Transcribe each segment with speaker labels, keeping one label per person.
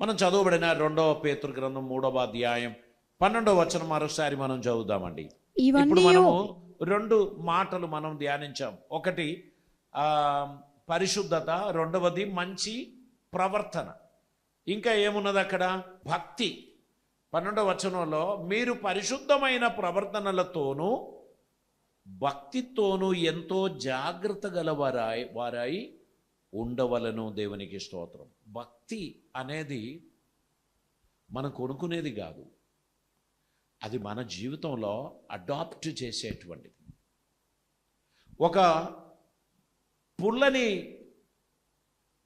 Speaker 1: మనం చదవబడిన 2వ పేతురు గ్రంథం 3వ అధ్యాయం 12వ వచనం మరోసారి మనం చదువుదామండి. ఇప్పుడు మనము 2 మాటలు మనం ధ్యానించాం. ఒకటి పరిశుద్ధత, రెండవది మంచి ప్రవర్తన. ఇంకా ఏమున్నది అక్కడ? భక్తి. 12వ వచనంలో మీరు పరిశుద్ధమైన ప్రవర్తనలతోనూ భక్తితోనూ ఎంతో జాగ్రత్త గల వారాయి ఉండవలను. దేవునికి స్తోత్రం. భక్తి అనేది మనం కొనుక్కునేది కాదు, అది మన జీవితంలో అడాప్ట్ చేసేటువంటిది. ఒక పుల్లని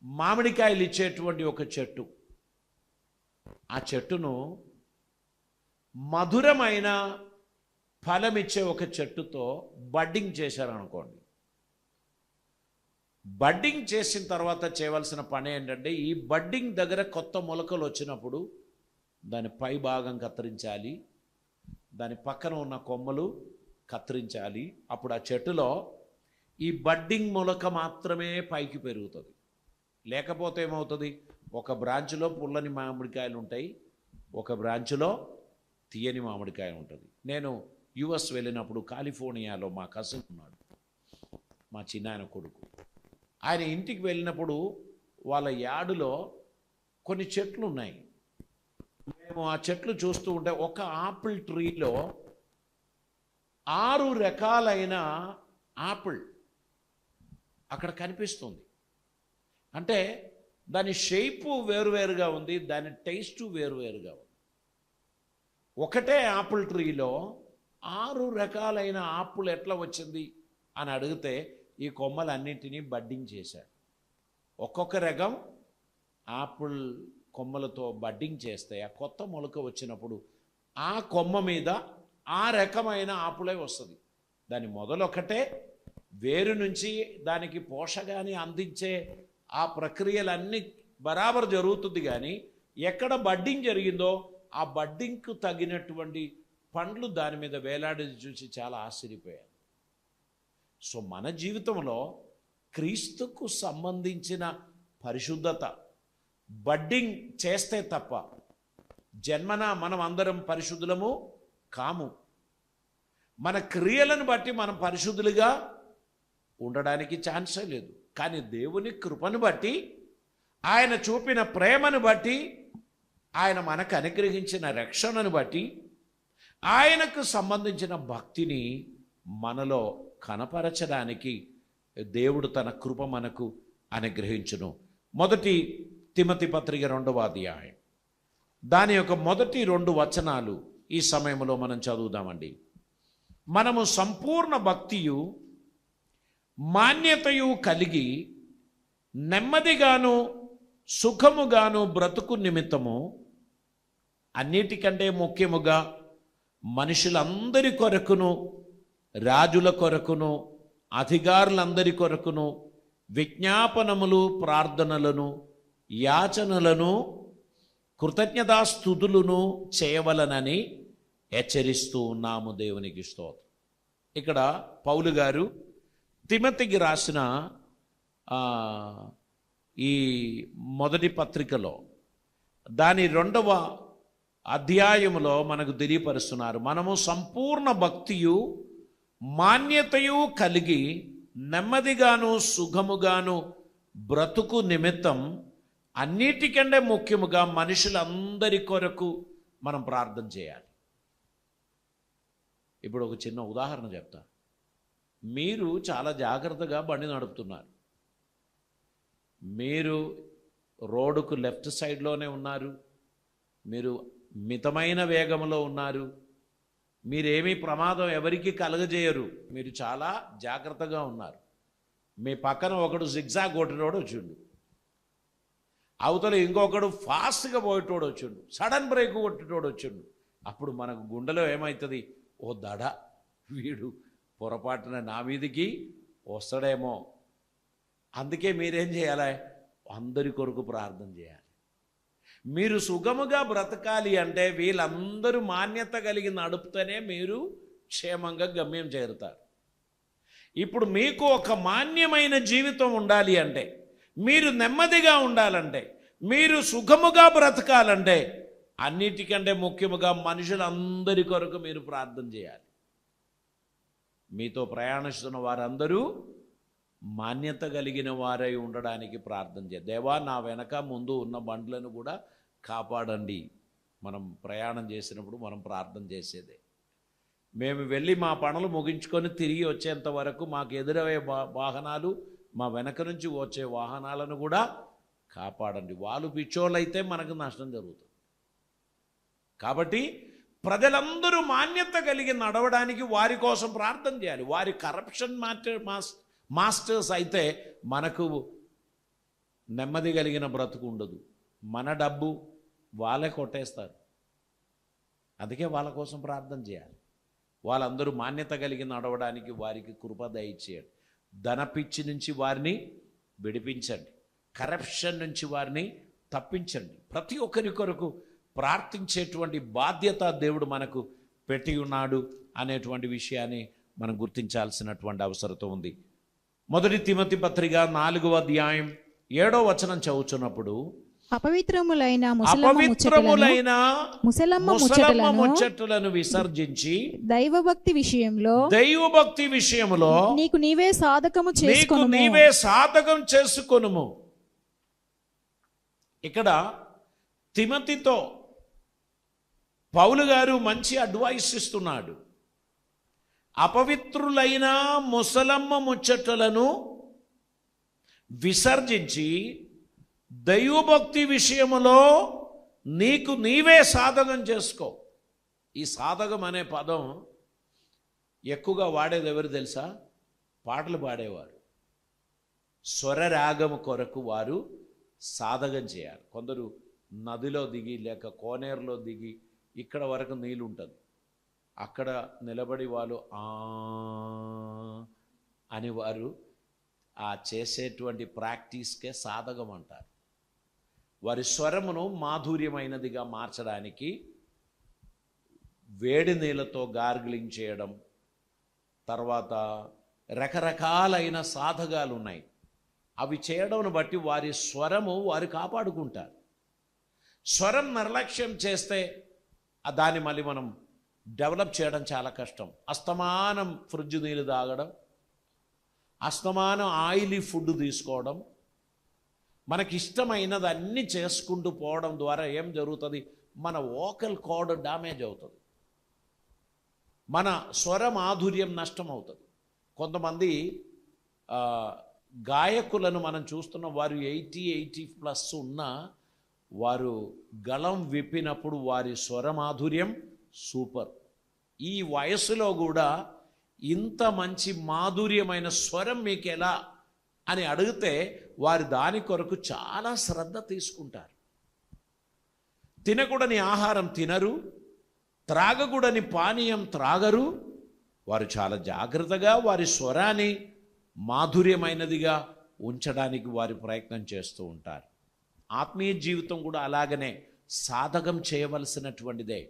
Speaker 1: మామిడికాయలు ఇచ్చేటువంటి ఒక చెట్టు, ఆ చెట్టును మధురమైన ఫలమిచ్చే ఒక చెట్టుతో బడ్డింగ్ చేశారనుకోండి. బడ్డింగ్ చేసిన తర్వాత చేయవలసిన పని ఏంటంటే, ఈ బడ్డింగ్ దగ్గర కొత్త మొలకలు వచ్చినప్పుడు దాని పై భాగం కత్తిరించాలి, దాని పక్కన ఉన్న కొమ్మలు కత్తిరించాలి. అప్పుడు ఆ చెట్టులో ఈ బడ్డింగ్ మొలక మాత్రమే పైకి పెరుగుతుంది. లేకపోతే ఏమవుతుంది? ఒక బ్రాంచ్లో పుల్లని మామిడికాయలు ఉంటాయి, ఒక బ్రాంచ్లో తీయని మామిడికాయ ఉంటుంది. నేను యుఎస్ వెళ్ళినప్పుడు కాలిఫోర్నియాలో మా కజిన్ ఉన్నాడు, మా చిన్నాయన కొడుకు. ఆయన ఇంటికి వెళ్ళినప్పుడు వాళ్ళ యార్డులో కొన్ని చెట్లు ఉన్నాయి. మేము ఆ చెట్లు చూస్తూ ఉంటే ఒక ఆపిల్ ట్రీలో 6 రకాలైన ఆపిల్ అక్కడ కనిపిస్తుంది. అంటే దాని షేపు వేరువేరుగా ఉంది, దాని టేస్టు వేరువేరుగా ఉంది. ఒకటే ఆపిల్ ట్రీలో 6 రకాలైన ఆపిల్ ఎట్లా వచ్చింది అని అడిగితే ఈ కొమ్మలన్నింటినీ బడ్డింగ్ చేశాడు. ఒక్కొక్క రకం ఆపిల్ కొమ్మలతో బడ్డింగ్ చేస్తే ఆ కొత్త మొలక వచ్చినప్పుడు ఆ కొమ్మ మీద ఆ రకమైన ఆపులే వస్తుంది. దాని మొదలొకటే, వేరు నుంచి దానికి పోషకాన్ని అందించే ఆ ప్రక్రియలన్నీ బరాబర్ జరుగుతుంది. కానీ ఎక్కడ బడ్డింగ్ జరిగిందో ఆ బడ్డింగ్కు తగినటువంటి పండ్లు దాని మీద వేలాడి చూసి చాలా ఆశ్చర్యపోయాను. సో మన జీవితంలో క్రీస్తుకు సంబంధించిన పరిశుద్ధత బడ్డింగ్ చేస్తే తప్ప జన్మన మనం అందరం పరిశుద్ధులము కాము. మన క్రియలను బట్టి మనం పరిశుద్ధులుగా ఉండడానికి ఛాన్సే లేదు. కానీ దేవుని కృపను బట్టి, ఆయన చూపిన ప్రేమను బట్టి, ఆయన మనకు అనుగ్రహించిన రక్షణను బట్టి, ఆయనకు సంబంధించిన భక్తిని మనలో కనపరచడానికి దేవుడు తన కృప మనకు అనుగ్రహించును. 1 తిమోతి పత్రిక 2వ అధ్యాయం దాని యొక్క మొదటి 2 వచనాలు ఈ సమయంలో మనం చదువుదామండి. మనము సంపూర్ణ భక్తియు మాన్యతయు కలిగి నెమ్మదిగాను సుఖముగాను బ్రతుకు నిమిత్తము, అన్నిటికంటే ముఖ్యముగా మనుషులందరి కొరకును, రాజుల కొరకును, అధికారులందరి కొరకును విజ్ఞాపనములు, ప్రార్థనలను, యాచనలను, కృతజ్ఞతాస్తుతులను చేయవలనని హెచ్చరిస్తూ ఉన్నాము. దేవునికి స్తోత్రం. ఇక్కడ పౌలు గారు తిమోతికి రాసిన ఈ మొదటి పత్రికలో దాని 2వ అధ్యాయములో మనకు తెలియపరుస్తున్నారు. మనము సంపూర్ణ భక్తియు మాన్యతయు కలిగి నెమ్మదిగాను సుఖముగాను బ్రతుకు నిమిత్తం, అన్నిటికంటే ముఖ్యముగా మనుషులందరి కొరకు మనం ప్రార్థన చేయాలి. ఇప్పుడు ఒక చిన్న ఉదాహరణ చెప్తా. మీరు చాలా జాగ్రత్తగా బండి నడుపుతున్నారు, మీరు రోడ్డుకు లెఫ్ట్ సైడ్లోనే ఉన్నారు, మీరు మితమైన వేగంలో ఉన్నారు, మీరేమీ ప్రమాదం ఎవరికి కలగజేయరు, మీరు చాలా జాగ్రత్తగా ఉన్నారు. మీ పక్కన ఒకడు జిగ్జాగ్ కొట్టినోడు వచ్చిండు, అవతల ఇంకొకడు ఫాస్ట్గా పోయేటోడు వచ్చిండు, సడన్ బ్రేక్ కొట్టేటోడు వచ్చిండు. అప్పుడు మనకు గుండెలో ఏమవుతుంది? ఓ దడ, వీడు పొరపాటున నా మీదికి వస్తాడేమో. అందుకే మీరేం చేయాలి? అందరి కొరకు ప్రార్థన చేయాలి. మీరు సుగముగా బ్రతకాలి అంటే వీళ్ళందరూ మాన్యత కలిగి నడుపుతూనే మీరు క్షేమంగా గమ్యం చేరుతారు. ఇప్పుడు మీకు ఒక మాన్యమైన జీవితం ఉండాలి అంటే, మీరు నెమ్మదిగా ఉండాలంటే, మీరు సుఖముగా బ్రతకాలంటే అన్నిటికంటే ముఖ్యముగా మనుషులందరి కొరకు మీరు ప్రార్థన చేయాలి. మీతో ప్రయాణిస్తున్న వారందరూ మాన్యత కలిగిన వారై ఉండడానికి ప్రార్థన చేయాలి. దేవా, నా వెనక ముందు ఉన్న బండ్లను కూడా కాపాడండి. మనం ప్రయాణం చేసినప్పుడు మనం ప్రార్థన చేసేదే. మేము వెళ్ళి మా పనులు ముగించుకొని తిరిగి వచ్చేంత వరకు మాకు ఎదురయ్యే వాహనాలు, మా వెనక నుంచి వచ్చే వాహనాలను కూడా కాపాడండి. వాళ్ళు పిచ్చోళ్ళైతే మనకు నష్టం జరుగుతుంది. కాబట్టి ప్రజలందరూ మాన్యత కలిగి నడవడానికి వారి కోసం ప్రార్థన చేయాలి. వారి కరప్షన్ మాస్టర్స్ అయితే మనకు నెమ్మది కలిగిన బ్రతుకు ఉండదు. మన డబ్బు వాళ్ళే కొట్టేస్తారు. అందుకే వాళ్ళ కోసం ప్రార్థన చేయాలి. వాళ్ళందరూ మాన్యత కలిగి నడవడానికి వారికి కృప దయచేయండి. ధనపిచ్చి నుంచి వారిని విడిపించండి. కరప్షన్ నుంచి వారిని తప్పించండి. ప్రతి ఒక్కరి కొరకు ప్రార్థించేటువంటి బాధ్యత దేవుడు మనకు పెట్టి ఉన్నాడు అనేటువంటి విషయాన్ని మనం గుర్తించాల్సినటువంటి అవసరం ఉంది. 1 తిమోతి పత్రిక 4వ అధ్యాయం 7వ వచనం చదువుతున్నప్పుడు,
Speaker 2: అపవిత్రములైన
Speaker 1: ముసలమ్మ ముచ్చట్లను విసర్జించి దైవభక్తి విషయంలో
Speaker 2: నీకు నీవే
Speaker 1: సాధకం చేసుకొనుము. ఇక్కడ తిమోతితో పౌలు గారు మంచి అడ్వైస్ ఇస్తున్నాడు. అపవిత్రులైన ముసలమ్మ ముచ్చట్లను విసర్జించి దైవభక్తి విషయములో నీకు నీవే సాధకం చేసుకో. ఈ సాధకం అనే పదం ఎక్కువగా వాడేది ఎవరు తెలుసా? పాటలు పాడేవారు. స్వరరాగము కొరకు వారు సాధకం చేయాలి. కొందరు నదిలో దిగి లేక కోనేరులో దిగి ఇక్కడ వరకు నీళ్ళు ఉంటుంది, అక్కడ నిలబడి వాళ్ళు అని వారు ఆ చేసేటువంటి ప్రాక్టీస్కే సాధకం అంటారు. వారి స్వరమును మాధుర్యమైనదిగా మార్చడానికి వేడి నీళ్ళతో గార్గిలింగ్ చేయడం, తర్వాత రకరకాలైన సాధకాలు ఉన్నాయి. అవి చేయడం బట్టి వారి స్వరము వారు కాపాడుకుంటారు. స్వరం నిర్లక్ష్యం చేస్తే దాన్ని మళ్ళీ మనం డెవలప్ చేయడం చాలా కష్టం. అస్తమానం ఫ్రిడ్జ్ నీళ్ళు తాగడం, అస్తమానం ఆయిలీ ఫుడ్ తీసుకోవడం, మనకి ఇష్టమైనది అన్నీ చేసుకుంటూ పోవడం ద్వారా ఏం జరుగుతుంది? మన వోకల్ కార్డ్ డ్యామేజ్ అవుతుంది, మన స్వర మాధుర్యం నష్టం అవుతుంది. కొంతమంది గాయకులను మనం చూస్తున్న వారు 80+ ఉన్న వారు గళం విప్పినప్పుడు వారి స్వర మాధుర్యం సూపర్. ఈ వయస్సులో కూడా ఇంత మంచి మాధుర్యమైన స్వరం మీకు ఎలా అని అడిగితే వారు దాని కొరకు చాలా శ్రద్ధ తీసుకుంటారు. తినకూడని ఆహారం తినరు, త్రాగకూడని పానీయం త్రాగరు. వారు చాలా జాగ్రత్తగా వారి స్వరాన్ని మాధుర్యమైనదిగా ఉంచడానికి వారి ప్రయత్నం చేస్తూ ఉంటారు. ఆత్మీయ జీవితం కూడా అలాగనే సాధకం చేయవలసినటువంటిదే.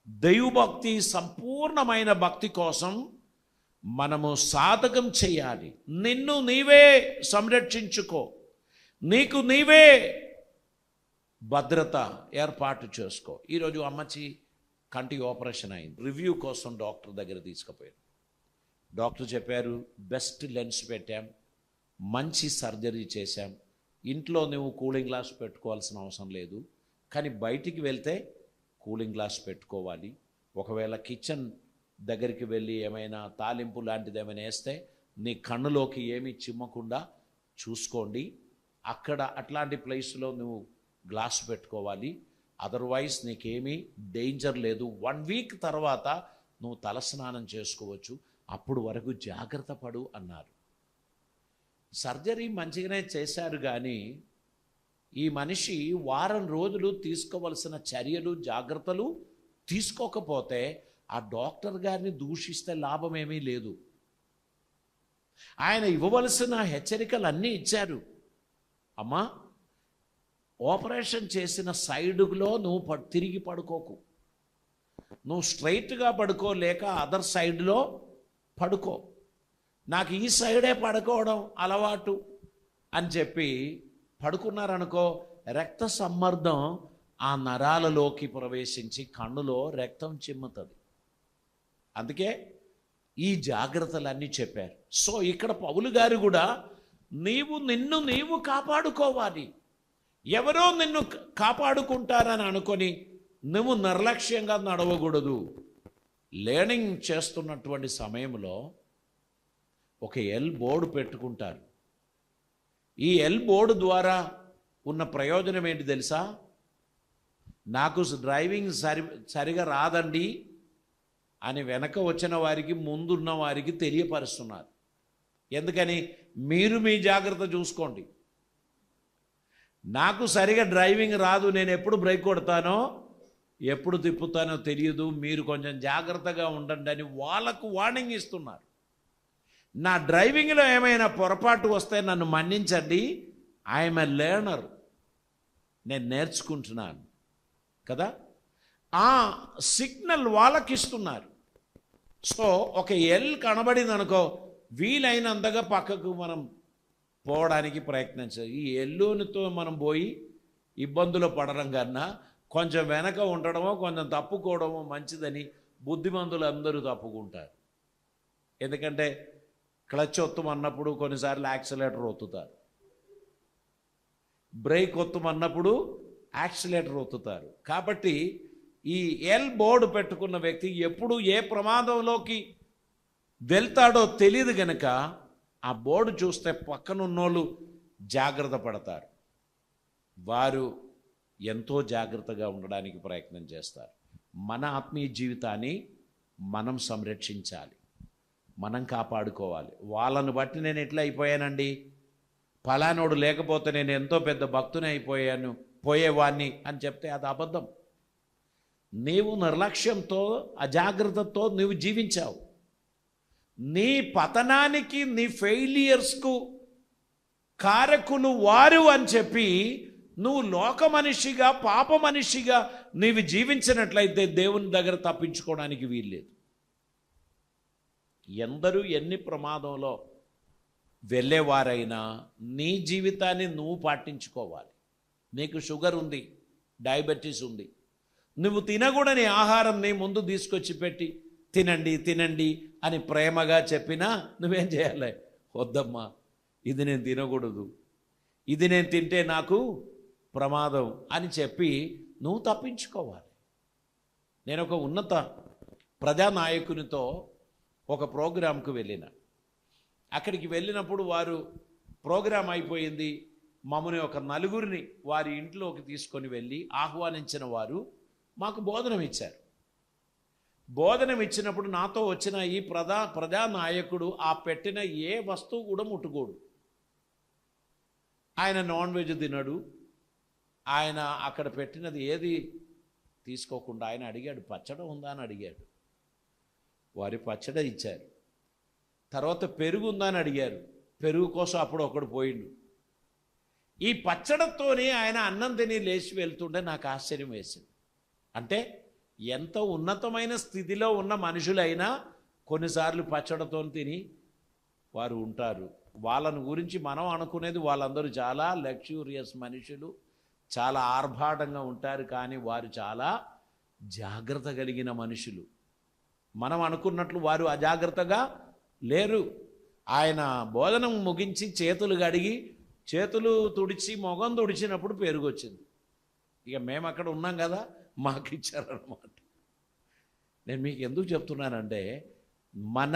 Speaker 1: దైవభక్తి, సంపూర్ణమైన భక్తి కోసం మనము సాధకం చేయాలి. నిన్ను నీవే సంరక్షించుకో, నీకు నీవే భద్రత ఏర్పాటు చేసుకో. ఈరోజు అమ్మచి కంటి ఆపరేషన్ అయింది. రివ్యూ కోసం డాక్టర్ దగ్గర తీసుకుపోయారు. డాక్టర్ చెప్పారు, బెస్ట్ లెన్స్ పెట్టాం, మంచి సర్జరీ చేశాం, ఇంట్లో నువ్వు కూలింగ్ గ్లాస్ పెట్టుకోవాల్సిన అవసరం లేదు, కానీ బయటికి వెళ్తే కూలింగ్ గ్లాస్ పెట్టుకోవాలి. ఒకవేళ కిచెన్ దగ్గరికి వెళ్ళి ఏమైనా తాలింపు లాంటిది ఏమైనా వేస్తే నీ కన్నులోకి ఏమీ చిమ్మకుండా చూసుకోండి. అక్కడ అట్లాంటి ప్లేస్లో నువ్వు గ్లాస్ పెట్టుకోవాలి. అదర్వైజ్ నీకేమీ డేంజర్ లేదు. 1 వీక్ తర్వాత నువ్వు తలస్నానం చేసుకోవచ్చు, అప్పుడు వరకు జాగ్రత్త పడు అన్నారు. సర్జరీ మంచిగానే చేశారు, కానీ ఈ మనిషి వారం రోజులు తీసుకోవలసిన చర్యలు జాగ్రత్తలు తీసుకోకపోతే ఆ డాక్టర్ గారిని దూషిస్తే లాభం ఏమీ లేదు. ఆయన ఇవ్వవలసిన హెచ్చరికలు అన్నీ ఇచ్చారు. అమ్మా, ఆపరేషన్ చేసిన సైడులో నువ్వు తిరిగి పడుకోకు, నువ్వు స్ట్రైట్గా పడుకో, లేక అదర్ సైడ్లో పడుకో, నాకు ఈ సైడే పడుకోవడం అలవాటు అని చెప్పి పడుకున్నారనుకో, రక్త సమ్మర్దం ఆ నరాలలోకి ప్రవేశించి కన్నులో రక్తం చిమ్ముతుంది. అందుకే ఈ జాగ్రత్తలన్నీ చెప్పారు. సో ఇక్కడ పౌలు గారు కూడా నిన్ను నీవు కాపాడుకోవాలి. ఎవరో నిన్ను కాపాడుకుంటారని అనుకొని నువ్వు నిర్లక్ష్యంగా నడవకూడదు. లెర్నింగ్ చేస్తున్నటువంటి సమయంలో ఒక ఎల్ బోర్డు పెట్టుకుంటారు. ఈ ఎల్ బోర్డు ద్వారా ఉన్న ప్రయోజనం ఏంటి తెలుసా? నాకు డ్రైవింగ్ సరిగా రాదండి అని వెనక వచ్చిన వారికి ముందున్న వారికి తెలియపరుస్తున్నారు. ఎందుకని? మీరు మీ జాగ్రత్త చూసుకోండి. నాకు సరిగా డ్రైవింగ్ రాదు, నేను ఎప్పుడు బ్రేక్ కొడతానో ఎప్పుడు తిప్పుతానో తెలియదు, మీరు కొంచెం జాగ్రత్తగా ఉండండి అని వాళ్ళకు వార్నింగ్ ఇస్తున్నారు. నా డ్రైవింగ్లో ఏమైనా పొరపాటు వస్తే నన్ను మన్నించండి, ఐఎమ్ ఎ లెర్నర్, నేను నేర్చుకుంటున్నాను కదా. ఆ సిగ్నల్ వాళ్ళకి ఇస్తున్నారు. సో ఒక ఎల్ కనబడింది అనుకో, వీలైనంతగా పక్కకు మనం పోవడానికి ప్రయత్నించాలి. ఈ ఎల్లునితో మనం పోయి ఇబ్బందులు పడడం కన్నా కొంచెం వెనక ఉండడమో కొంచెం తప్పుకోవడమో మంచిదని బుద్ధిమంతులు అందరూ తప్పుకుంటారు. ఎందుకంటే క్లచ్ ఒత్తమన్నప్పుడు కొన్నిసార్లు యాక్సిలేటర్ ఒత్తుతారు, బ్రేక్ ఒత్తమన్నప్పుడు యాక్సిలేటర్ ఒత్తుతారు. కాబట్టి ఈ ఎల్ బోర్డు పెట్టుకున్న వ్యక్తి ఎప్పుడు ఏ ప్రమాదంలోకి వెళ్తాడో తెలియదు గనక ఆ బోర్డు చూస్తే పక్కనున్నోళ్ళు జాగ్రత్త పడతారు. వారు ఎంతో జాగ్రత్తగా ఉండడానికి ప్రయత్నం చేస్తారు. మన ఆత్మీయ జీవితాన్ని మనం సంరక్షించాలి, మనం కాపాడుకోవాలి. వాళ్ళను బట్టి నేను ఎట్లా అయిపోయానండి, ఫలానోడు లేకపోతే నేను ఎంతో పెద్ద భక్తుని పోయేవాణ్ణి అని చెప్తే అది అబద్ధం. నీవు నిర్లక్ష్యంతో అజాగ్రత్తతో నువ్వు జీవించావు. నీ పతనానికి నీ ఫెయిలియర్స్కు కారకులు వారు అని చెప్పి నువ్వు లోక మనిషిగా పాప మనిషిగా నీవు జీవించినట్లయితే దేవుని దగ్గర తప్పించుకోవడానికి వీల్లేదు. ఎందరూ ఎన్ని ప్రమాదంలో వెళ్ళేవారైనా నీ జీవితాన్ని నువ్వు పాటించుకోవాలి. నీకు షుగర్ ఉంది, డయాబెటీస్ ఉంది, నువ్వు తినకూడని ఆహారం నీ ముందు తీసుకొచ్చి పెట్టి తినండి తినండి అని ప్రేమగా చెప్పినా నువ్వేం చేయాలి? వద్దమ్మా, ఇది నేను తినకూడదు, ఇది నేను తింటే నాకు ప్రమాదం అని చెప్పి నువ్వు తప్పించుకోవాలి. నేను ఒక ఉన్నత ప్రజానాయకునితో ఒక ప్రోగ్రాంకు వెళ్ళిన. అక్కడికి వెళ్ళినప్పుడు వారు ప్రోగ్రాం అయిపోయింది, మమ్మల్ని ఒక నలుగురిని వారి ఇంట్లోకి తీసుకొని వెళ్ళి ఆహ్వానించిన వారు మాకు భోజనం ఇచ్చారు. భోజనం ఇచ్చినప్పుడు నాతో వచ్చిన ఈ ప్రజానాయకుడు ఆ పెట్టిన ఏ వస్తువు కూడా ముట్టుకోడు. ఆయన నాన్ వెజ్ తినడు. ఆయన అక్కడ పెట్టినది ఏది తీసుకోకుండా ఆయన అడిగాడు, పచ్చడి ఉందా అని అడిగాడు. వారి పచ్చడి ఇచ్చారు. తర్వాత పెరుగు ఉందా అని అడిగారు. పెరుగు కోసం అప్పుడు ఒకడు పోయిండు. ఈ పచ్చడితోనే ఆయన అన్నం తిని లేచి వెళ్తుంటే నాకు ఆశ్చర్యం వేసింది. అంటే ఎంత ఉన్నతమైన స్థితిలో ఉన్న మనుషులైనా కొన్నిసార్లు పచ్చడితో తిని వారు ఉంటారు. వాళ్ళని గురించి మనం అనుకునేది వాళ్ళందరూ చాలా లగ్జూరియస్ మనుషులు, చాలా ఆర్భాటంగా ఉంటారు, కానీ వారు చాలా జాగ్రత్త కలిగిన మనుషులు. మనం అనుకున్నట్లు వారు అజాగ్రత్తగా లేరు. ఆయన భోజనం ముగించి చేతులు కడిగి చేతులు తుడిచి మొగం తుడిచినప్పుడు పెరుగు వచ్చింది. ఇక మేము అక్కడ ఉన్నాం కదా, మాకు ఇచ్చారన్నమాట. నేను మీకు ఎందుకు చెప్తున్నానంటే మన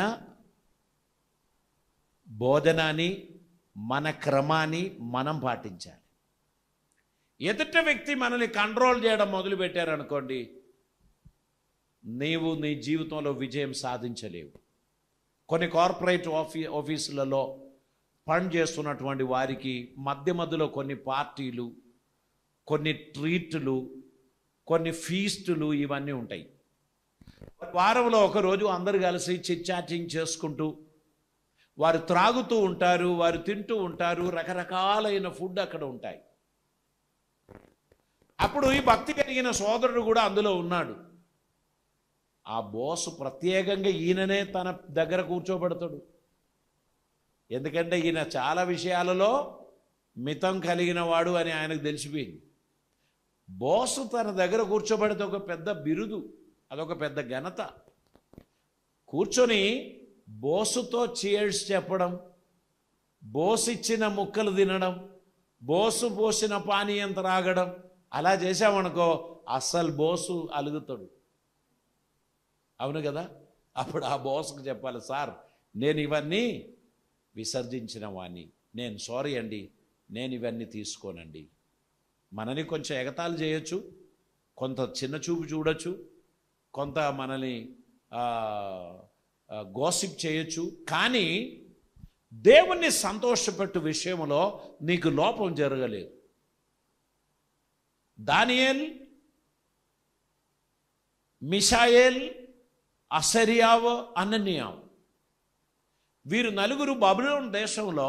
Speaker 1: బోధనాన్ని మన క్రమాన్ని మనం పాటించాలి. ఎదుట వ్యక్తి మనల్ని కంట్రోల్ చేయడం మొదలుపెట్టారనుకోండి, నీవు నీ జీవితంలో విజయం సాధించలేవు. కొన్ని కార్పొరేట్ ఆఫీసులలో పని చేస్తున్నటువంటి వారికి మధ్యలో కొన్ని పార్టీలు, కొన్ని ట్రీట్లు, కొన్ని ఫీస్టులు ఇవన్నీ ఉంటాయి. వారంలో ఒకరోజు అందరు కలిసి చిట్చాటింగ్ చేసుకుంటూ వారు త్రాగుతూ ఉంటారు, వారు తింటూ ఉంటారు, రకరకాలైన ఫుడ్ అక్కడ ఉంటాయి. అప్పుడు ఈ భక్తి కలిగిన సోదరుడు కూడా అందులో ఉన్నాడు. ఆ బోసు ప్రత్యేకంగా ఈయననే తన దగ్గర కూర్చోబెడతాడు. ఎందుకంటే ఈయన చాలా విషయాలలో మితం కలిగిన వాడు అని ఆయనకు తెలిసిపోయింది. బోసు తన దగ్గర కూర్చోబడితే ఒక పెద్ద బిరుదు, అదొక పెద్ద ఘనత. కూర్చొని బోసుతో చీర్స్ చెప్పడం, బోసు ఇచ్చిన ముక్కలు తినడం, బోసు పోసిన పానీయం త్రాగడం, అలా చేశామనుకో అస్సలు బోసు అలుగుతాడు. అవును కదా? అప్పుడు ఆ బోసుకు చెప్పాలి, సార్ నేను ఇవన్నీ విసర్జించిన వాణ్ణి, నేను సారీ అండి, నేను ఇవన్నీ తీసుకోనండి. మనని కొంచెం ఎగతాళి చేయొచ్చు, కొంత చిన్న చూపు చూడొచ్చు, కొంత మనల్ని గోసిప్ చేయొచ్చు, కానీ దేవుణ్ణి సంతోషపెట్టు విషయంలో నీకు లోపం జరగలేదు. దానియేల్, మిషాయేల్, అసర్యావ్, అనన్యావ్ వీరు నలుగురు బబులోను దేశంలో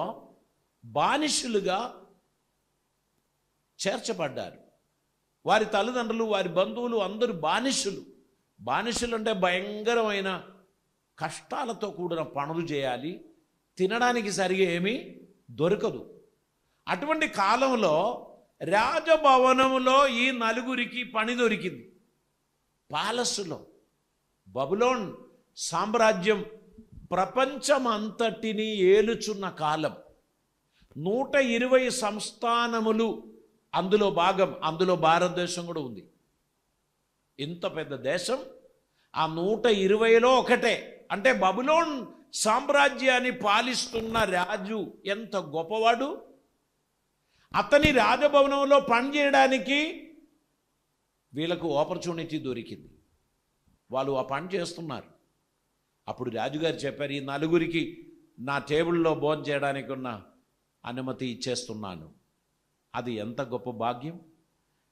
Speaker 1: బానిసలుగా చేర్చబడ్డారు. వారి తల్లిదండ్రులు, వారి బంధువులు అందరూ బానిసలు. బానిసలు అంటే భయంకరమైన కష్టాలతో కూడిన పనులు చేయాలి, తినడానికి సరిగా ఏమీ దొరకదు. అటువంటి కాలంలో రాజభవనంలో ఈ నలుగురికి పని దొరికింది. పాలస్సులో బబులోన్ సామ్రాజ్యం ప్రపంచమంతటిని ఏలుచున్న కాలం. 120 సంస్థానములు అందులో భాగం. అందులో భారతదేశం కూడా ఉంది. ఇంత పెద్ద దేశం, ఆ 120లో ఒకటే. అంటే బబులోన్ సామ్రాజ్యాన్ని పాలిస్తున్న రాజు ఎంత గొప్పవాడు. అతని రాజభవనంలో పనిచేయడానికి వీళ్ళకు ఆపర్చునిటీ దొరికింది. వాళ్ళు ఆ పని చేస్తున్నారు. అప్పుడు రాజుగారు చెప్పారు, ఈ నలుగురికి నా టేబుల్లో భోజనం చేయడానికి ఉన్న అనుమతి ఇచ్చేస్తున్నాను. అది ఎంత గొప్ప భాగ్యం.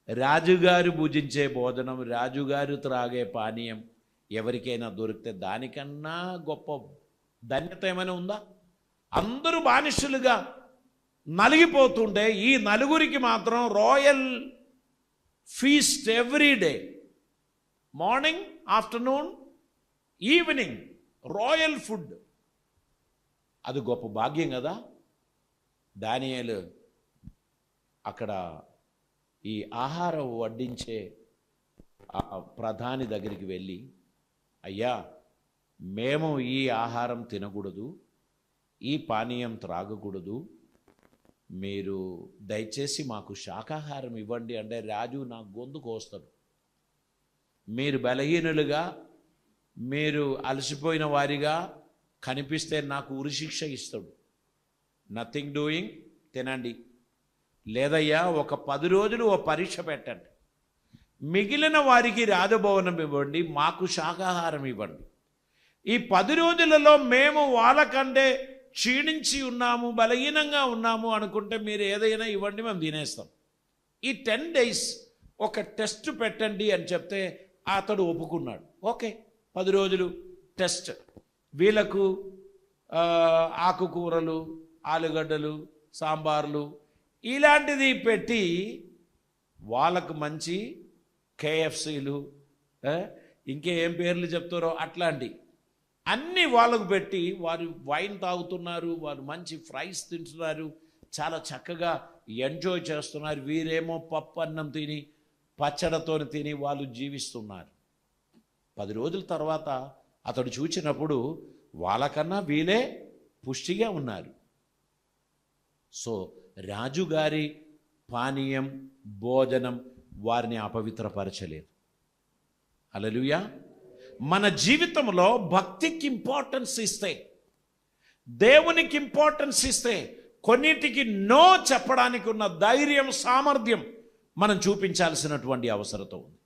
Speaker 1: రాజుగారు భుజించే భోజనం, రాజుగారు త్రాగే పానీయం ఎవరికైనా దొరికితే దానికన్నా గొప్ప ధన్యత ఏమైనా ఉందా? అందరూ బానిసలుగా నలిగిపోతుంటే ఈ నలుగురికి మాత్రం royal feast every day, morning, afternoon, evening, royal food. అది గొప్ప భాగ్యం కదా. దానియేలు అక్కడ ఈ ఆహారం వడ్డించే ప్రధాని దగ్గరికి వెళ్ళి, అయ్యా మేము ఈ ఆహారం తినకూడదు, ఈ పానీయం త్రాగకూడదు, మీరు దయచేసి మాకు శాకాహారం ఇవ్వండి అంటే రాజు నా గొంతు కోస్తాడు. మీరు బలహీనులుగా, మీరు అలసిపోయిన వారిగా కనిపిస్తే నాకు ఉరిశిక్ష ఇస్తాడు. నథింగ్ డూయింగ్, తినండి. లేదయ్యా ఒక 10 రోజులు ఓ పరీక్ష పెట్టండి, మిగిలిన వారికి రాజభవనం ఇవ్వండి, మాకు శాకాహారం ఇవ్వండి. ఈ 10 రోజులలో మేము వాళ్ళకంటే క్షీణించి ఉన్నాము, బలహీనంగా ఉన్నాము అనుకుంటే మీరు ఏదైనా ఇవ్వండి, మేము తినేస్తాం. ఈ 10 days ఒక టెస్ట్ పెట్టండి అని చెప్తే అతడు ఒప్పుకున్నాడు. ఓకే, 10 రోజులు టెస్ట్. వీళ్ళకు ఆకుకూరలు, ఆలుగడ్డలు, సాంబార్లు ఇలాంటిది పెట్టి వాళ్ళకు మంచి కేఎఫ్సీలు, ఇంకేం పేర్లు చెప్తారో అట్లాంటి అన్నీ వాళ్ళకు పెట్టి వారు వైన్ తాగుతున్నారు, వారు మంచి ఫ్రైస్ తింటున్నారు, చాలా చక్కగా ఎంజాయ్ చేస్తున్నారు. వీరేమో పప్పు అన్నం తిని పచ్చడితో తిని వాళ్ళు జీవిస్తున్నారు. 10 రోజుల తర్వాత అతడు చూచినప్పుడు వాళ్ళకన్నా వీళ్ళే పుష్టిగా ఉన్నారు. సో రాజుగారి పానీయం, భోజనం వారిని అపవిత్రపరచలేదు. హల్లెలూయా. మన జీవితంలో భక్తికి ఇంపార్టెన్స్ ఇస్తే, దేవునికి ఇంపార్టెన్స్ ఇస్తే, కొన్నిటికి నో చెప్పడానికి ఉన్న ధైర్యం, సామర్థ్యం మనం చూపించాల్సినటువంటి అవసరత ఉంది.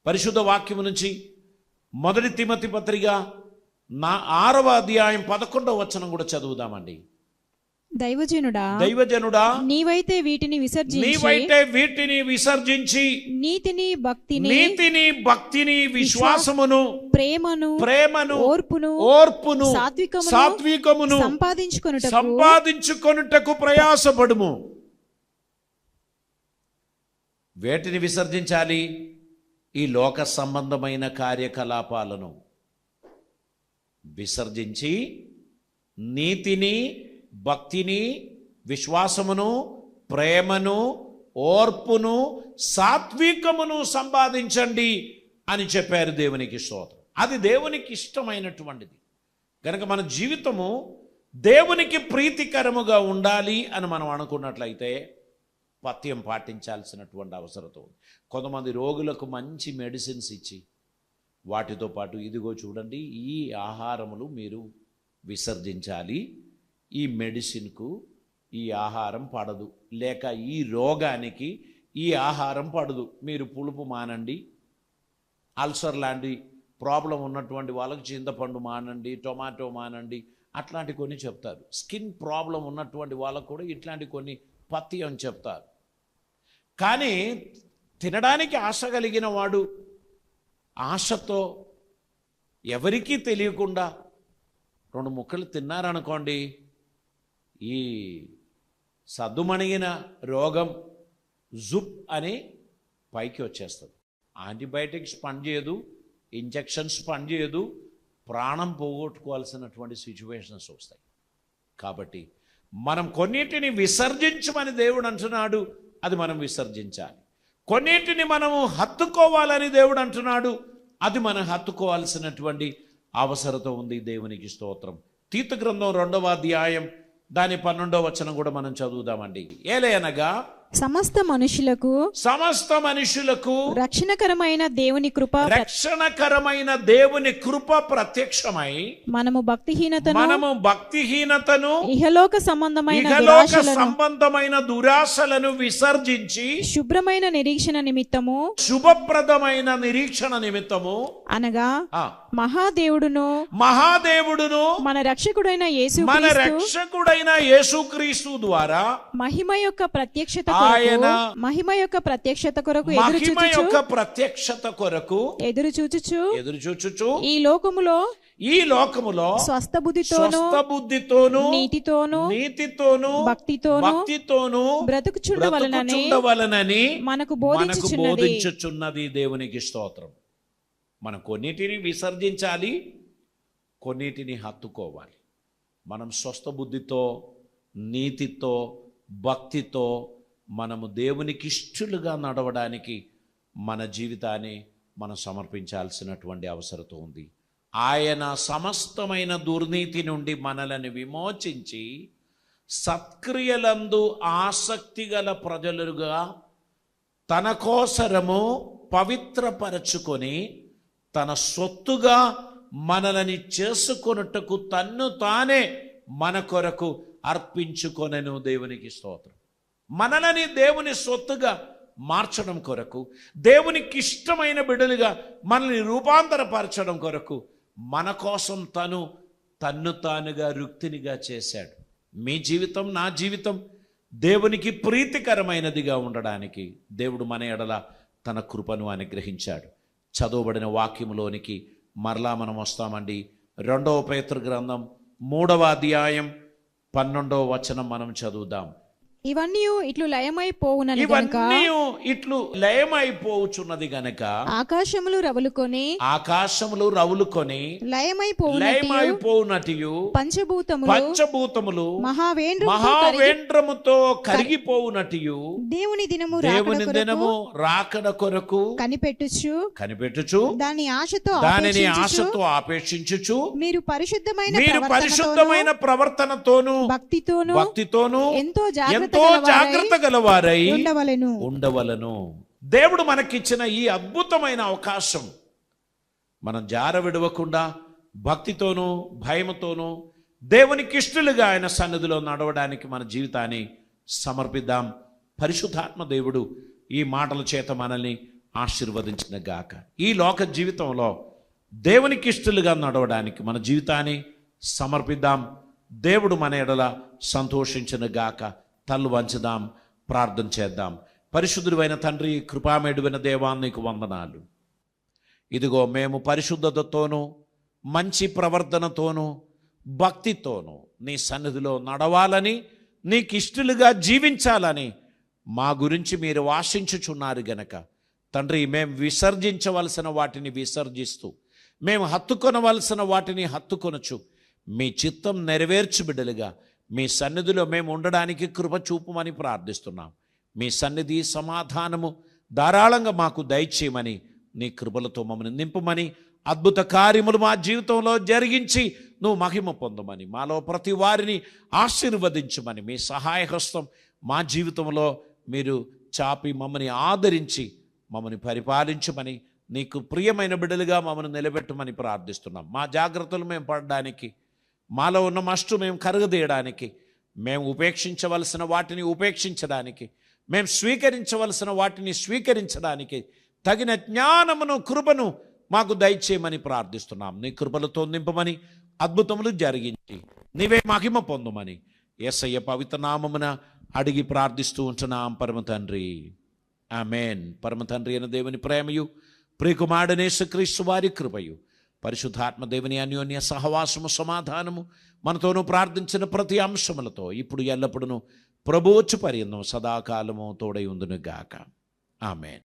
Speaker 1: పరిశుద్ధ వాక్యం నుంచి 1 తిమోతి పత్రిక 6వ అధ్యాయం 11వ వచనం కూడా చదువుదామండి.
Speaker 2: దైవజనుడా నీవైతే వీటిని విసర్జించి
Speaker 1: నీతిని, భక్తిని, విశ్వాసమును, ప్రేమను, ఓర్పును, సాత్వికమును సంపాదించుకొనుటకు ప్రయాసపడుము. వేటిని విసర్జించాలి? ఈ లోక సంబంధమైన కార్యకలాపాలను విసర్జించి నీతిని, భక్తిని, విశ్వాసమును, ప్రేమను, ఓర్పును, సాత్వికమును సంపాదించండి అని చెప్పారు. దేవునికి స్తోత్రం. అది దేవునికి ఇష్టమైనటువంటిది కనుక మన జీవితము దేవునికి ప్రీతికరముగా ఉండాలి అని మనం అనుకున్నట్లయితే పథ్యం పాటించాల్సినటువంటి అవసరం ఉంది. కొంతమంది రోగులకు మంచి మెడిసిన్స్ ఇచ్చి వాటితో పాటు ఇదిగో చూడండి, ఈ ఆహారములు మీరు విసర్జించాలి, ఈ మెడిసిన్కు ఈ ఆహారం పడదు, లేక ఈ రోగానికి ఈ ఆహారం పడదు, మీరు పులుపు మానండి, అల్సర్ లాంటి ప్రాబ్లం ఉన్నటువంటి వాళ్ళకి చింతపండు మానండి, టొమాటో మానండి, అట్లాంటి కొన్ని చెప్తారు. స్కిన్ ప్రాబ్లం ఉన్నటువంటి వాళ్ళకు కూడా ఇట్లాంటి కొన్ని పథ్యం చెప్తారు. కానీ తినడానికి ఆశ కలిగిన వాడు ఆశతో ఎవరికీ తెలియకుండా 2 ముక్కలు తిన్నారనుకోండి, ఈ సద్దుమణిగిన రోగం జుప్ అని పైకి వచ్చేస్తుంది. యాంటీబయాటిక్స్ పనిచేయదు, ఇంజెక్షన్స్ పనిచేయదు, ప్రాణం పోగొట్టుకోవాల్సినటువంటి సిచ్యువేషన్స్ వస్తాయి. కాబట్టి మనం కొన్నిటిని విసర్జించమని దేవుడు అంటున్నాడు, అది మనం విసర్జించాలి. కొన్నిటిని మనము హత్తుకోవాలని దేవుడు అంటున్నాడు, అది మనం హత్తుకోవాల్సినటువంటి అవసరత ఉంది. దేవునికి స్తోత్రం. తీతు గ్రంథం 2వ అధ్యాయం దాని 12వ వచనం కూడా మనం చదువుదామండి. ఏలయనగా
Speaker 2: సమస్త మనుషులకు రక్షణకరమైన దేవుని కృప
Speaker 1: ప్రత్యక్షమై
Speaker 2: మనము
Speaker 1: భక్తిహీనతను
Speaker 2: ఇహలోక
Speaker 1: సంబంధమైన దురాశలను విసర్జించి
Speaker 2: శుభ్రమైన నిరీక్షణ
Speaker 1: శుభప్రదమైన నిరీక్షణ నిమిత్తము
Speaker 2: అనగా మహాదేవుడును
Speaker 1: మన రక్షకుడైన యేసుక్రీస్తు ద్వారా
Speaker 2: మహిమ యొక్క ప్రత్యక్షత కొరకు ఎదురు చూచుచు ఈ లోకములో స్వస్థ బుద్ధితోను నీతితోను భక్తితోను బ్రతుకుచుండవలనని మనకు
Speaker 1: బోధించుచున్నది. దేవునికి స్తోత్రం. మనం కొన్నిటిని విసర్జించాలి, కొన్నిటిని హత్తుకోవాలి. మనం స్వస్థ బుద్ధితో, నీతితో, భక్తితో మనము దేవునికి ఇష్టలుగా నడవడానికి మన జీవితాన్ని మనం సమర్పించాల్సినటువంటి అవసరం ఉంది. ఆయన సమస్తమైన దుర్నీతి నుండి మనలను విమోచించి సత్క్రియలందు ఆసక్తి గల ప్రజలుగా తన కోసరము పవిత్రపరచుకొని తన సొత్తుగా మనలని చేసుకొనుటకు తన్ను తానే మన కొరకు అర్పించుకొనెను. దేవునికి స్తోత్రం. మనలని దేవుని సొత్తుగా మార్చడం కొరకు, దేవునికి ఇష్టమైన బిడ్డలుగా మనల్ని రూపాంతరపరచడం కొరకు మన కోసం తన్ను తానుగా రుక్తినిగా చేశాడు. మీ జీవితం, నా జీవితం దేవునికి ప్రీతికరమైనదిగా ఉండడానికి దేవుడు మన ఎడల తన కృపను అనుగ్రహించాడు. చదవబడిన వాక్యములోనికి మరలా మనం వస్తామండి. 2వ పేతురు గ్రంథం 3వ అధ్యాయం 12వ వచనం మనం చదువుదాం.
Speaker 2: ఇవన్నీ ఇట్లు లయమైపోవుచున్నది గనక ఆకాశములు రవులుకొని లయమైపోవునటియు పంచభూతములు మహావేంద్రముతో కరిగిపోవునటియు దేవుని దినము రాకడ కొరకు కనిపెట్టుచు దానిని ఆశతో ఆపేక్షించుచు మీరు పరిశుద్ధమైన ప్రవర్తనతోను భక్తితోను ఎంతో జాగ్రత్త గలవారై ఉండవలను. దేవుడు మనకిచ్చిన ఈ అద్భుతమైన అవకాశం మనం జార విడవకుండా భక్తితోనూ భయముతోనూ దేవునికి ఇష్టలుగా ఆయన సన్నిధిలో నడవడానికి మన జీవితాన్ని సమర్పిద్దాం. పరిశుద్ధాత్మ దేవుడు ఈ మాటల చేత మనల్ని ఆశీర్వదించిన గాక. ఈ లోక జీవితంలో దేవునికి ఇష్టలుగా నడవడానికి మన జీవితాన్ని సమర్పిద్దాం. దేవుడు మన ఎడల సంతోషించిన గాక. తల్లు వంచుదాం, ప్రార్థన చేద్దాం. పరిశుద్ధుడైన తండ్రి, కృపామేడువైన దేవా, నీకు వందనాలు. ఇదిగో మేము పరిశుద్ధతతోనూ మంచి ప్రవర్తనతోనూ భక్తితోనూ నీ సన్నిధిలో నడవాలని, నీకు ఇష్టలుగా జీవించాలని మా గురించి మీరు ఆశించుచున్నారు గనక తండ్రి, మేము విసర్జించవలసిన వాటిని విసర్జిస్తూ, మేము హత్తుకొనవలసిన వాటిని హత్తుకొనచ్చు మీ చిత్తం నెరవేర్చు బిడ్డలుగా
Speaker 1: మీ సన్నిధిలో మేము ఉండడానికి కృప చూపమని ప్రార్థిస్తున్నాం. మీ సన్నిధి సమాధానము ధారాళంగా మాకు దయచేయమని, నీ కృపలతో మమ్మల్ని నింపమని, అద్భుత కార్యములు మా జీవితంలో జరిగించి నువ్వు మహిమ పొందమని, మాలో ప్రతి వారిని ఆశీర్వదించమని, మీ సహాయహస్తం మా జీవితంలో మీరు చాపి మమ్మల్ని ఆదరించి మమ్మల్ని పరిపాలించమని, నీకు ప్రియమైన బిడ్డలుగా మమ్మల్ని నిలబెట్టమని ప్రార్థిస్తున్నాం. మా జాగ్రత్తలు మేము పడడానికి, మాలో ఉన్న మస్టు మేము కరగదీయడానికి, మేము ఉపేక్షించవలసిన వాటిని ఉపేక్షించడానికి, మేము స్వీకరించవలసిన వాటిని స్వీకరించడానికి తగిన జ్ఞానమును కృపను మాకు దయచేయమని ప్రార్థిస్తున్నాం. నీ కృపలతో నింపమని, అద్భుతములు జరిగించి నీవే మహిమ పొందమని యేసయ్య పవిత్ర నామమున అడిగి ప్రార్థిస్తూ ఉంటున్నాం పరమ తండ్రి. ఆమేన్. పరమ తండ్రి అయిన దేవుని ప్రేమయు, ప్రియకుమారుడైన యేసుక్రీస్తు వారి కృపయు, పరిశుద్ధాత్మ దేవుని అన్యోన్య సహవాసము సమాధానము మనతోనూ ప్రార్థించిన ప్రతి అంశములతో ఇప్పుడు ఎల్లప్పుడూ ప్రభువు వచ్చి పర్యంతం సదాకాలము తోడై ఉందును గాక. ఆమేన్.